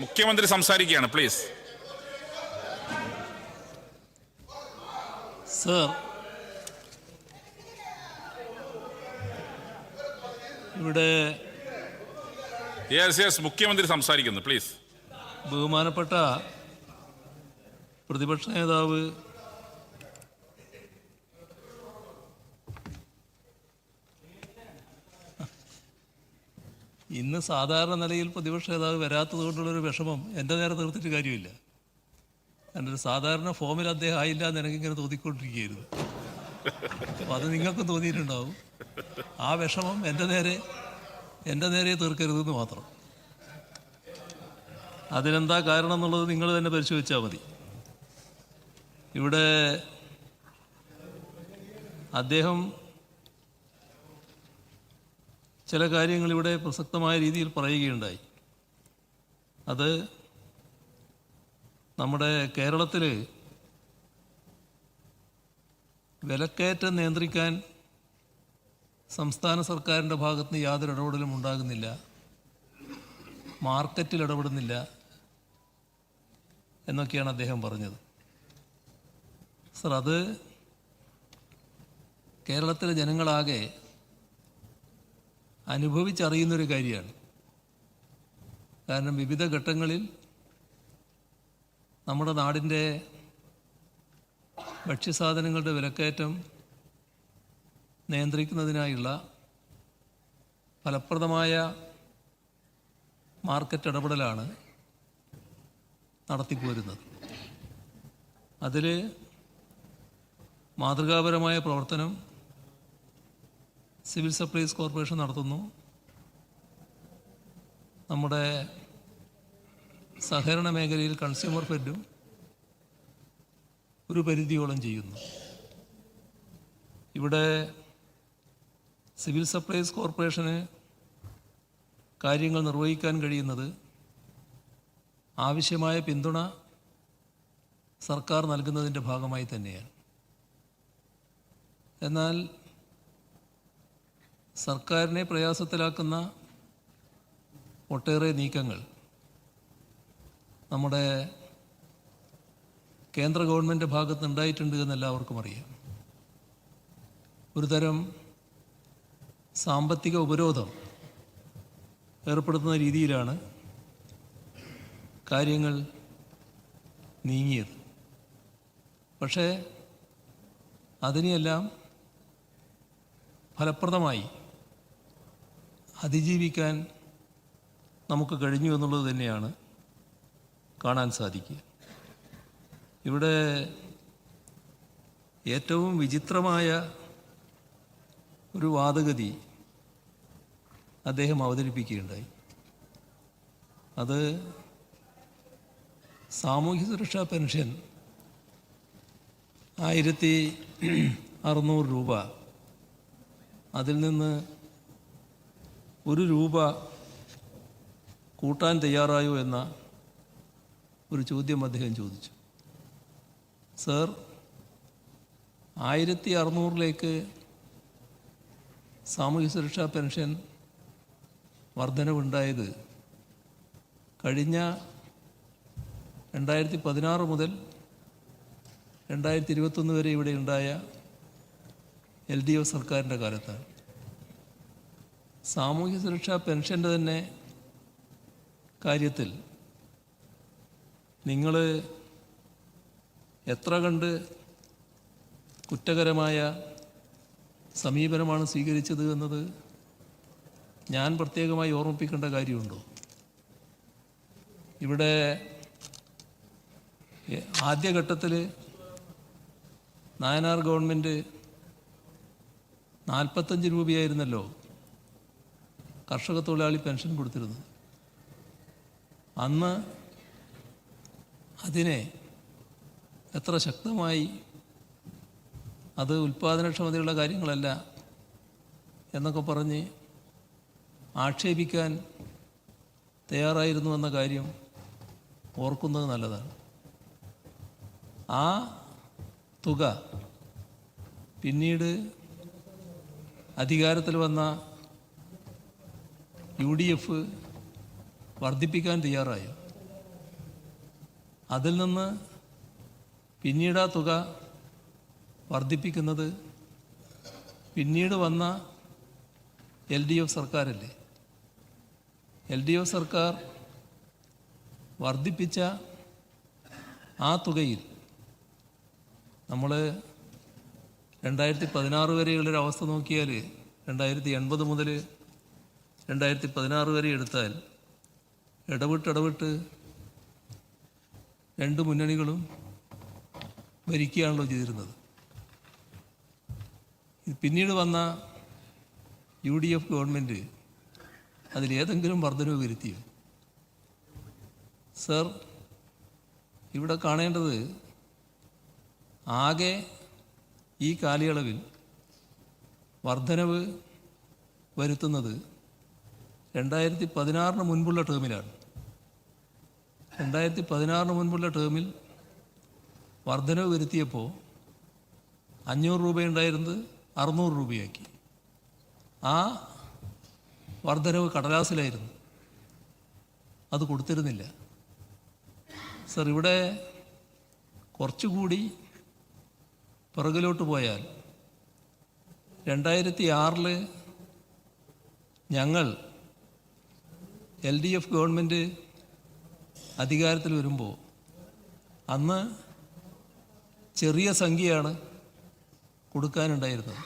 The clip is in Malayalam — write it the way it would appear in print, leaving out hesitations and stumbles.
മുഖ്യമന്ത്രി സംസാരിക്കുകയാണ്, പ്ലീസ്. സർ, ഇവിടെ മുഖ്യമന്ത്രി സംസാരിക്കുന്നു, പ്ലീസ്. ബഹുമാനപ്പെട്ട പ്രതിപക്ഷ നേതാവ് ഇന്ന് സാധാരണ നിലയിൽ പ്രതിപക്ഷ നേതാവ് വരാത്തത് കൊണ്ടുള്ളൊരു വിഷമം എൻ്റെ നേരെ തീർത്തിട്ട് കാര്യമില്ല. എൻ്റെ ഒരു സാധാരണ ഫോമിൽ അദ്ദേഹം ആയില്ല എന്ന് എനിക്കിങ്ങനെ തോന്നിക്കൊണ്ടിരിക്കുകയായിരുന്നു. അപ്പം അത് നിങ്ങൾക്കും തോന്നിയിട്ടുണ്ടാവും. ആ വിഷമം എൻ്റെ നേരെ തീർക്കരുതെന്ന് മാത്രം. അതിനെന്താ കാരണം എന്നുള്ളത് നിങ്ങൾ തന്നെ പരിശോധിച്ചാൽ മതി. ഇവിടെ അദ്ദേഹം ചില കാര്യങ്ങൾ ഇവിടെ പ്രസക്തമായ രീതിയിൽ പറയുകയുണ്ടായി. അത് നമ്മുടെ കേരളത്തിൽ വിലക്കയറ്റം നിയന്ത്രിക്കാൻ സംസ്ഥാന സർക്കാരിൻ്റെ ഭാഗത്ത് നിന്ന് യാതൊരു ഇടപെടലും ഉണ്ടാകുന്നില്ല, മാർക്കറ്റിൽ ഇടപെടുന്നില്ല എന്നൊക്കെയാണ് അദ്ദേഹം പറഞ്ഞത്. സർ, അത് കേരളത്തിലെ ജനങ്ങളാകെ അനുഭവിച്ചറിയുന്നൊരു കാര്യമാണ്. കാരണം വിവിധ ഘട്ടങ്ങളിൽ നമ്മുടെ നാടിൻ്റെ ഭക്ഷ്യസാധനങ്ങളുടെ വിലക്കയറ്റം നിയന്ത്രിക്കുന്നതിനായുള്ള ഫലപ്രദമായ മാർക്കറ്റ് ഇടപെടലാണ് നടത്തിപ്പോരുന്നത്. അതിൽ മാതൃകാപരമായ പ്രവർത്തനം സിവിൽ സപ്ലൈസ് കോർപ്പറേഷൻ നടത്തുന്നു. നമ്മുടെ സഹകരണ മേഖലയിൽ കൺസ്യൂമർ ഫെഡും ഒരു പരിധിയോളം ചെയ്യുന്നു. ഇവിടെ സിവിൽ സപ്ലൈസ് കോർപ്പറേഷന് കാര്യങ്ങൾ നിർവഹിക്കാൻ കഴിയുന്നത് ആവശ്യമായ പിന്തുണ സർക്കാർ നൽകുന്നതിൻ്റെ ഭാഗമായി തന്നെയാണ്. എന്നാൽ സർക്കാരിനെ പ്രയാസത്തിലാക്കുന്ന ഒട്ടേറെ നീക്കങ്ങൾ നമ്മുടെ കേന്ദ്ര ഗവൺമെൻറ് ഭാഗത്ത് ഉണ്ടായിട്ടുണ്ട് എന്ന് എല്ലാവർക്കും അറിയാം. ഒരു തരം സാമ്പത്തിക ഉപരോധം ഏർപ്പെടുത്തുന്ന രീതിയിലാണ് കാര്യങ്ങൾ നീങ്ങിയത്. പക്ഷേ അതിനെയെല്ലാം ഫലപ്രദമായി അതിജീവിക്കാൻ നമുക്ക് കഴിഞ്ഞു എന്നുള്ളത് തന്നെയാണ് കാണാൻ സാധിക്കുക. ഇവിടെ ഏറ്റവും വിചിത്രമായ ഒരു വാദഗതി അദ്ദേഹം അവതരിപ്പിക്കുകയുണ്ടായി. അത് സാമൂഹ്യ സുരക്ഷാ പെൻഷൻ 1600 രൂപ, അതിൽ നിന്ന് 1 രൂപ കൂട്ടാൻ തയ്യാറായോ എന്ന ഒരു ചോദ്യം അദ്ദേഹം ചോദിച്ചു. സർ, 1600ലേക്ക് സാമൂഹ്യ സുരക്ഷാ പെൻഷൻ വർധനവുണ്ടായത് കഴിഞ്ഞ 2016 മുതൽ 2021 വരെ ഇവിടെ ഉണ്ടായ LDF സർക്കാരിൻ്റെ കാലത്താണ്. സാമൂഹ്യ സുരക്ഷാ പെൻഷൻ്റെ തന്നെ കാര്യത്തിൽ നിങ്ങൾ എത്ര കണ്ട് കുറ്റകരമായ സമീപനമാണ് സ്വീകരിച്ചത് എന്നത് ഞാൻ പ്രത്യേകമായി ഓർമ്മിപ്പിക്കേണ്ട കാര്യമുണ്ടോ? ഇവിടെ ആദ്യഘട്ടത്തിൽ നായനാർ ഗവൺമെൻറ് 45 രൂപയായിരുന്നല്ലോ കർഷക തൊഴിലാളി പെൻഷൻ കൊടുത്തിരുന്നത്. അന്ന് അതിനെ എത്ര ശക്തമായി അത് ഉൽപ്പാദനക്ഷമതയുള്ള കാര്യങ്ങളല്ല എന്നൊക്കെ പറഞ്ഞ് ആക്ഷേപിക്കാൻ തയ്യാറായിരുന്നു എന്ന കാര്യം ഓർക്കുന്നത് നല്ലതാണ്. ആ തുക പിന്നീട് അധികാരത്തിൽ വന്ന UDF വർദ്ധിപ്പിക്കാൻ തയ്യാറായി. അതിൽ നിന്ന് പിന്നീട് ആ തുക വർദ്ധിപ്പിക്കുന്നത് പിന്നീട് വന്ന LDF സർക്കാരല്ലേ. LDF സർക്കാർ വർദ്ധിപ്പിച്ച ആ തുകയിൽ നമ്മൾ 2016 വരെയുള്ളൊരവസ്ഥ നോക്കിയാൽ 2080 മുതൽ 2016 വരെ എടുത്താൽ ഇടവിട്ട് രണ്ട് മുന്നണികളും ഭരിക്കുകയാണല്ലോ ചെയ്തിരുന്നത്. പിന്നീട് വന്ന UDF ഗവൺമെൻറ് അതിലേതെങ്കിലും വർധനവ് വരുത്തിയോ? സർ, ഇവിടെ കാണേണ്ടത് ആകെ ഈ കാലയളവിൽ വർധനവ് വരുത്തുന്നത് 2016 മുൻപുള്ള ടേമിലാണ്. 2016 മുൻപുള്ള ടേമിൽ വർധനവ് വരുത്തിയപ്പോൾ 500 രൂപയുണ്ടായിരുന്നത് 600 രൂപയാക്കി. ആ വർധനവ് കടലാസിലായിരുന്നു, അത് കൊടുത്തിരുന്നില്ല. സർ, ഇവിടെ കുറച്ചുകൂടി പിറകിലോട്ട് പോയാൽ 2006 ഞങ്ങൾ LDF ഗവൺമെൻറ് അധികാരത്തിൽ വരുമ്പോൾ അന്ന് ചെറിയ സംഖ്യയാണ് കൊടുക്കാനുണ്ടായിരുന്നത്.